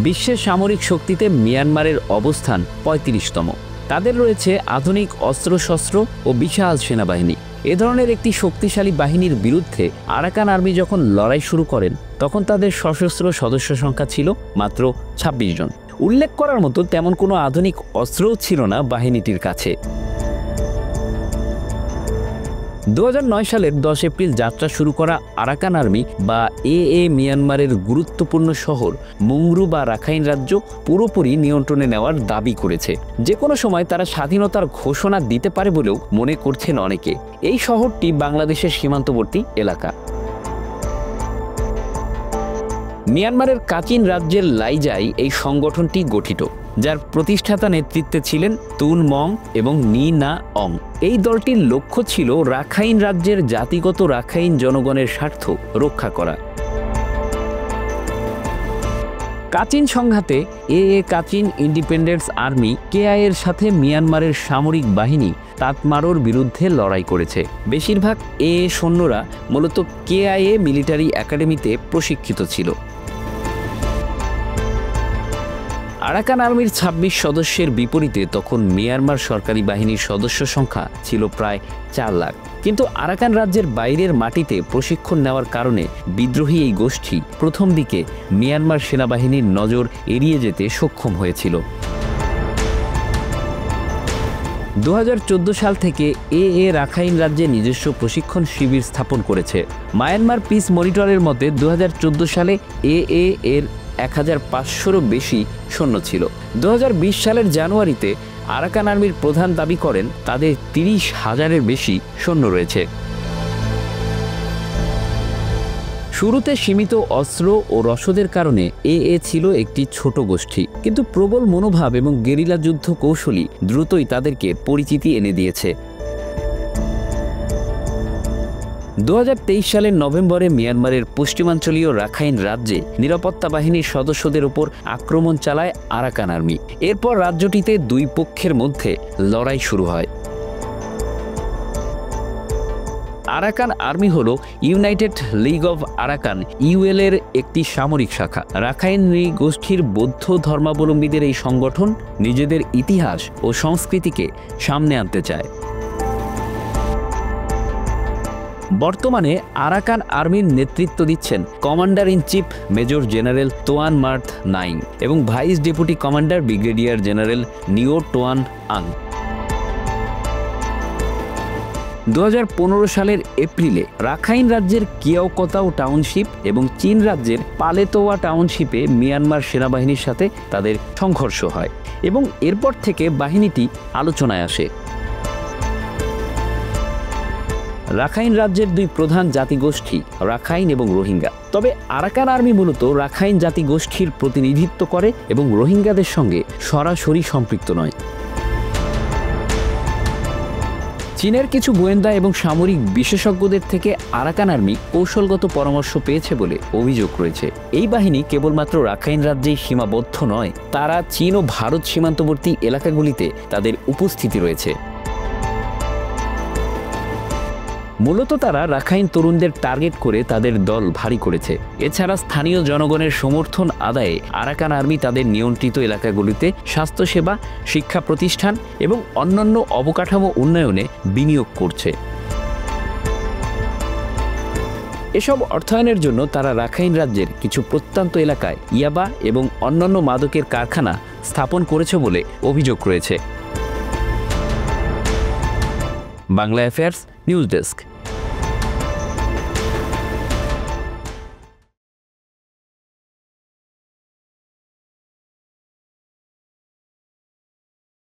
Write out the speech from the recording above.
বিশ্বের সামরিক শক্তিতে মিয়ানমারের অবস্থান ৩৫তম। তাদের রয়েছে আধুনিক অস্ত্রশস্ত্র ও বিশাল সেনাবাহিনী। এ ধরনের একটি শক্তিশালী বাহিনীর বিরুদ্ধে আরাকান আর্মি যখন লড়াই শুরু করেন তখন তাদের সশস্ত্র সদস্য সংখ্যা ছিল মাত্র ২৬ জন। উল্লেখ করার মতো তেমন কোনো আধুনিক অস্ত্রও ছিল না বাহিনীটির কাছে। ২০০৯ সালের ১০ এপ্রিল যাত্রা শুরু করা আরাকান আর্মি বা এএ মিয়ানমারের গুরুত্বপূর্ণ শহর মুংরু বা রাখাইন রাজ্য পুরোপুরি নিয়ন্ত্রণে নেওয়ার দাবি করেছে। যে কোনো সময় তারা স্বাধীনতার ঘোষণা দিতে পারে বলেও মনে করছেন অনেকে। এই শহরটি বাংলাদেশের সীমান্তবর্তী এলাকা। মিয়ানমারের কাচিন রাজ্যের লাইজাই এই সংগঠনটি গঠিত, যার প্রতিষ্ঠাতা নেতৃত্বে ছিলেন তুন মং এবং নি না অং। এই দলটির লক্ষ্য ছিল রাখাইন রাজ্যের জাতিগত রাখাইন জনগণের স্বার্থ রক্ষা করা। কাচিন সংঘাতে এএ কাচিন ইন্ডিপেন্ডেন্স আর্মি কেআই এর সাথে মিয়ানমারের সামরিক বাহিনী তাতমারোর বিরুদ্ধে লড়াই করেছে। বেশিরভাগ এএ সৈন্যরা মূলত কেআইএ মিলিটারি একাডেমিতে প্রশিক্ষিত ছিল। আরাকান আর্মির ২৬ সদস্যের বিপরীতে তখন মিয়ানমার সরকারি বাহিনীর সদস্য সংখ্যা ছিল প্রায় ৪ লাখ। কিন্তু আরাকান রাজ্যের বাইরের মাটিতে প্রশিক্ষণ নেওয়ার কারণে বিদ্রোহী এই গোষ্ঠী প্রথম দিকে মিয়ানমার সেনাবাহিনীর নজর এড়িয়ে যেতে সক্ষম হয়েছিল। ২০১৪ সাল থেকে এএ রাখাইন রাজ্যে নিজস্ব প্রশিক্ষণ শিবির স্থাপন করেছে। মায়ানমার পিস মনিটরের মতে ২০১৪ সালে এএ এর ১৫০০রও বেশি সৈন্য ছিল। ২০২০ সালের জানুয়ারিতে আরাকান আর্মির প্রধান দাবি করেন তাদের ৩০,০০০-এর বেশি সৈন্য রয়েছে। শুরুতে সীমিত অস্ত্র ও রসদের কারণে এএ ছিল একটি ছোট গোষ্ঠী, কিন্তু প্রবল মনোভাব এবং গেরিলা যুদ্ধ কৌশলী দ্রুতই তাদেরকে পরিচিতি এনে দিয়েছে। ২০২৩ সালের নভেম্বরে মিয়ানমারের পশ্চিমাঞ্চলীয় রাখাইন রাজ্যে নিরাপত্তা বাহিনীর সদস্যদের উপর আক্রমণ চালায় আরাকান আর্মি। এরপর রাজ্যটিতে দুই পক্ষের মধ্যে লড়াই শুরু হয়। আরাকান আর্মি হল United league of Arakan UL এর একটি সামরিক শাখা। রাখাইন গোষ্ঠীর বৌদ্ধ ধর্মাবলম্বীদের এই সংগঠন নিজেদের ইতিহাস ও সংস্কৃতিকে সামনে আনতে চায়। বর্তমানে আরাকান আর্মির নেতৃত্ব দিচ্ছেন commander in chief major general Twan Mrat Naing এবং vice deputy commander brigadier general Nyo Twan আং। ২০১৫ সালের এপ্রিলে রাখাইন রাজ্যের কিয়াওকতাও টাউনশিপ এবং চীন রাজ্যের পালেতোয়া টাউনশিপে মিয়ানমার সেনাবাহিনীর সাথে তাদের সংঘর্ষ হয় এবং এরপর থেকে বাহিনীটি আলোচনায় আসে। রাখাইন রাজ্যের দুই প্রধান জাতিগোষ্ঠী রাখাইন এবং রোহিঙ্গা। তবে আরাকান আর্মি মূলত রাখাইন জাতিগোষ্ঠীর প্রতিনিধিত্ব করে এবং রোহিঙ্গাদের সঙ্গে সরাসরি সম্পৃক্ত নয়। চীনের কিছু গোয়েন্দা এবং সামরিক বিশেষজ্ঞদের থেকে আরাকান আর্মি কৌশলগত পরামর্শ পেয়েছে বলে অভিযোগ রয়েছে। এই বাহিনী কেবলমাত্র রাখাইন রাজ্যেই সীমাবদ্ধ নয়, তারা চীন ও ভারত সীমান্তবর্তী এলাকাগুলিতে তাদের উপস্থিতি রয়েছে। মূলত তারা রাখাইন তরুণদের টার্গেট করে তাদের দল ভারী করেছে। এছাড়া স্থানীয় জনগণের সমর্থন আদায়ে আরাকান আর্মি তাদের নিয়ন্ত্রিত এলাকাগুলিতে স্বাস্থ্যসেবা, শিক্ষা প্রতিষ্ঠান এবং অন্যান্য অবকাঠামো উন্নয়নে বিনিয়োগ করছে। এসব অর্থায়নের জন্য তারা রাখাইন রাজ্যের কিছু প্রত্যন্ত এলাকায় ইয়াবা এবং অন্যান্য মাদকের কারখানা স্থাপন করেছে বলে অভিযোগ রয়েছে। Bangla affairs news desk.